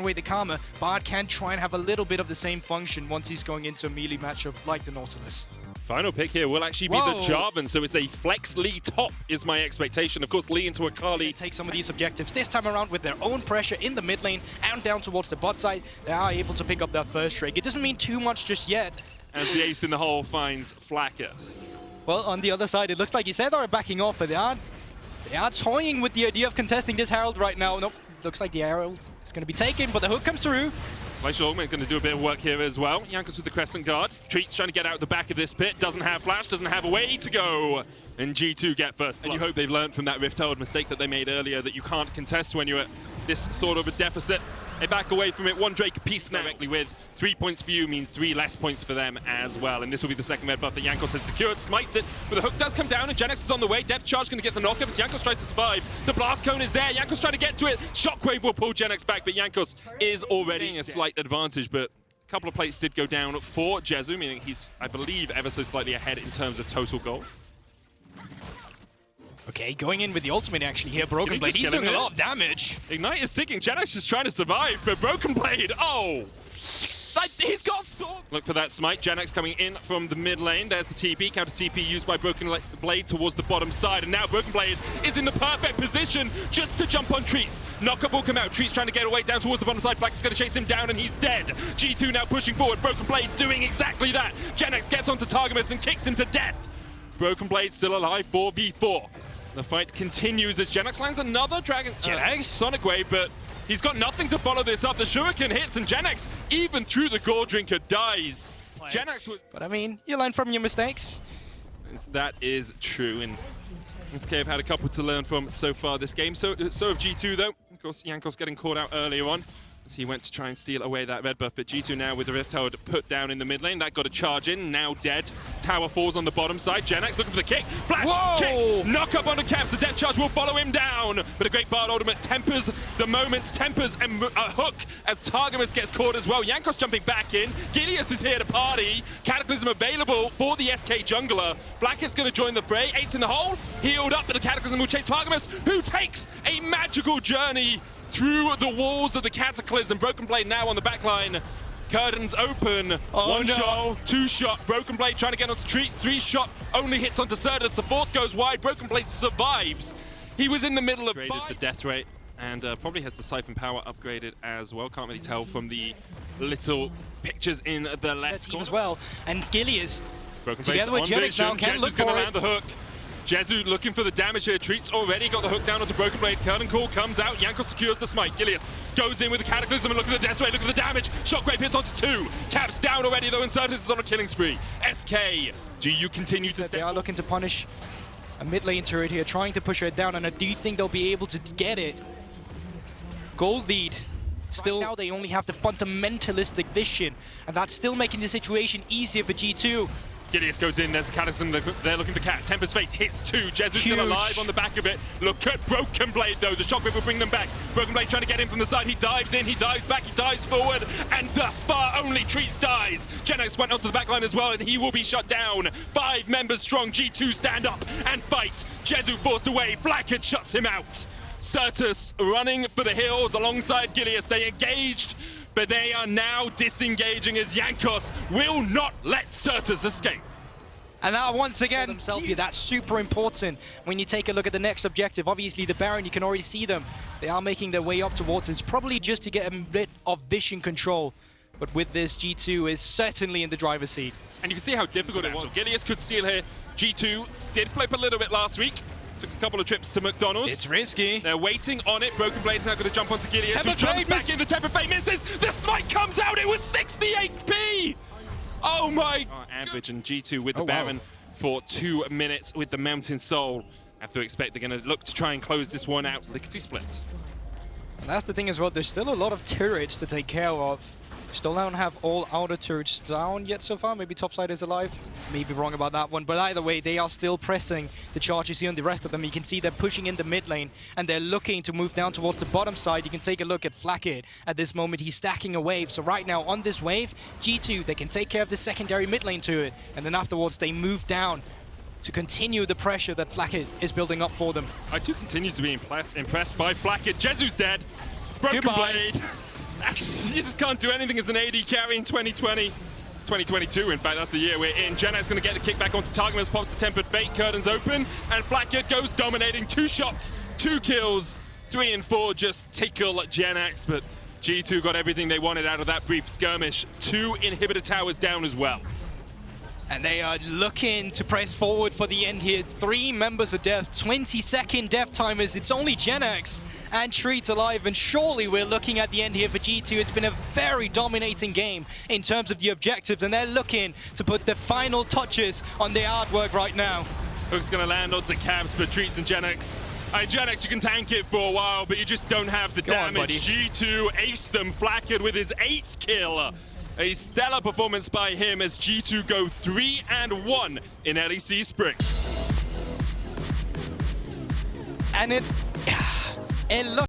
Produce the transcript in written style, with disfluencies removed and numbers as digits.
away the Karma, Bard can try and have a little bit of the same function once he's going into a melee matchup like the Nautilus. Final pick here will actually be the Jarvan, so it's a flex Lee top is my expectation. Of course, Lee into Akali. Take some of these objectives this time around with their own pressure in the mid lane and down towards the bot side. They are able to pick up that first trade. It doesn't mean too much just yet. As the ace in the hole finds Flacker. Well, on the other side, it looks like Zed are backing off, but they are toying with the idea of contesting this Herald right now. Nope, looks like the Herald is going to be taken, but the hook comes through. Shulman going to do a bit of work here as well. Jankos with the Crescent Guard. Treats trying to get out the back of this pit. Doesn't have flash, doesn't have a way to go. And G2 get first. And you hope they've learned from that Rift Herald mistake that they made earlier, that you can't contest when you're at this sort of a deficit. They back away from it. One Drake apiece now. Directly with 3 points for you means 3 less points for them as well. And this will be the second red buff that Jankos has secured. Smites it, but the hook does come down and Genex is on the way. Depth charge going to get the knockup as Jankos tries to survive. The blast cone is there. Jankos trying to get to it. Shockwave will pull Genex back, but Jankos is already a slight advantage. But a couple of plates did go down for Jezu, meaning he's, I believe, ever so slightly ahead in terms of total goal. Okay, going in with the ultimate actually here, Broken Blade. He's doing a lot of damage. Ignite is ticking. Genex is trying to survive, but Broken Blade, oh! He's got sword! Look for that smite. Genex coming in from the mid lane. There's the TP. Counter TP used by Broken Blade towards the bottom side. And now Broken Blade is in the perfect position just to jump on Treats. Knockup will come out. Treats trying to get away down towards the bottom side. Flack is going to chase him down and he's dead. G2 now pushing forward. Broken Blade doing exactly that. Genex gets onto Targamas and kicks him to death. Broken Blade still alive, 4v4. The fight continues as Genex lands another Dragon Sonic Wave, but he's got nothing to follow this up. The Shuriken hits and Genex, even through the Gore Drinker, dies. Genex was... But I mean, you learn from your mistakes. That is true, and SK have had a couple to learn from so far this game. So have G2 though. Of course, Jankos getting caught out earlier on as he went to try and steal away that red buff, but G2 now with the Rift Herald put down in the mid lane. That got a charge in, now dead. Tower falls on the bottom side. Genex looking for the kick. Flash, kick, knock up on the caps. The death charge will follow him down, but a great Bard ultimate tempers the moments, tempers and a hook as Targamas gets caught as well. Jankos jumping back in. Gideus is here to party. Cataclysm available for the SK jungler. Blackhead's going to join the fray. Ace in the hole, healed up, but the Cataclysm will chase Targamas, who takes a magical journey through the walls of the Cataclysm. Broken Blade now on the back line. Curtains open. One shot, 2 shot. Broken Blade trying to get onto Treats. 3 shot only hits onto Certus. The 4th goes wide. Broken Blade survives. He was in the middle of the death rate and probably has the Siphon power upgraded as well. Can't really tell from the little pictures in the left corner as well. And Gilius together with Genex now can look for land the hook. Jezu looking for the damage here. Treats already got the hook down onto Broken Blade. Curtain Call comes out. Jankos secures the smite. Gilius goes in with the Cataclysm and look at the death rate. Look at the damage. Shockwave hits onto 2. Caps down already though, and Certus is on a killing spree. SK, do you continue to step? They are looking to punish a mid lane turret here, trying to push it down, and I do think they'll be able to get it. Gold lead. Still, right now they only have the fundamentalistic vision, and that's still making the situation easier for G2. Gideus goes in, there's the Cataclysm, they're looking for Cat. Tempest Fate hits 2, Jezu's still alive on the back of it. Look at Broken Blade though, the Shockwave will bring them back. Broken Blade trying to get in from the side, he dives in, he dives back, he dives forward, and thus far only Treats dies. Genex went onto the back line as well, and he will be shut down. 5 members strong, G2 stand up and fight. Jezu forced away, Flackhead shuts him out. Certus running for the hills alongside Gideus, they engaged, but they are now disengaging as Jankos will not let Certus escape. And that once again, that's super important when you take a look at the next objective. Obviously the Baron, you can already see them. They are making their way up towards it. It's probably just to get a bit of vision control. But with this, G2 is certainly in the driver's seat. And you can see how difficult it was. Gideus could steal here. G2 did flip a little bit last week. Took a couple of trips to McDonald's. It's risky. They're waiting on it. Broken Blade's now going to jump onto Gideus, who jumps back in. The Temper Fate misses. The smite comes out. It was 60 HP. Oh my! Average and G2 with the Baron for 2 minutes with the Mountain Soul. Have to expect they're going to look to try and close this one out. Lickety split. And that's the thing as well. There's still a lot of turrets to take care of. Still don't have all outer turrets down yet so far. Maybe topside is alive. Maybe wrong about that one. But either way, they are still pressing the charges here on the rest of them. You can see they're pushing in the mid lane, and they're looking to move down towards the bottom side. You can take a look at Flackhead. At this moment, he's stacking a wave. So right now, on this wave, G2, they can take care of the secondary mid lane turret. And then afterwards, they move down to continue the pressure that Flackhead is building up for them. I do continue to be impressed by Flackhead. Jezu's dead. Broken Blade. You just can't do anything as an AD carry in 2020. 2022, in fact, that's the year we're in. Genex going to get the kick back onto Target as pops the Tempered Fate, curtains open, and Blackbeard goes dominating. 2 shots, 2 kills, 3 and 4 just tickle Genex, but G2 got everything they wanted out of that brief skirmish. 2 inhibitor towers down as well. And they are looking to press forward for the end here. 3 members of death, 20-second death timers. It's only Genex and Treat alive, and surely we're looking at the end here for G2. It's been a very dominating game in terms of the objectives, and they're looking to put the final touches on their artwork right now. Hook's going to land onto Cabs, but Treats and Genex. Genex, you can tank it for a while, but you just don't have the damage. G2 aced them, Flackard with his 8th kill. A stellar performance by him as G2 go 3-1 in LEC Spring. And it looks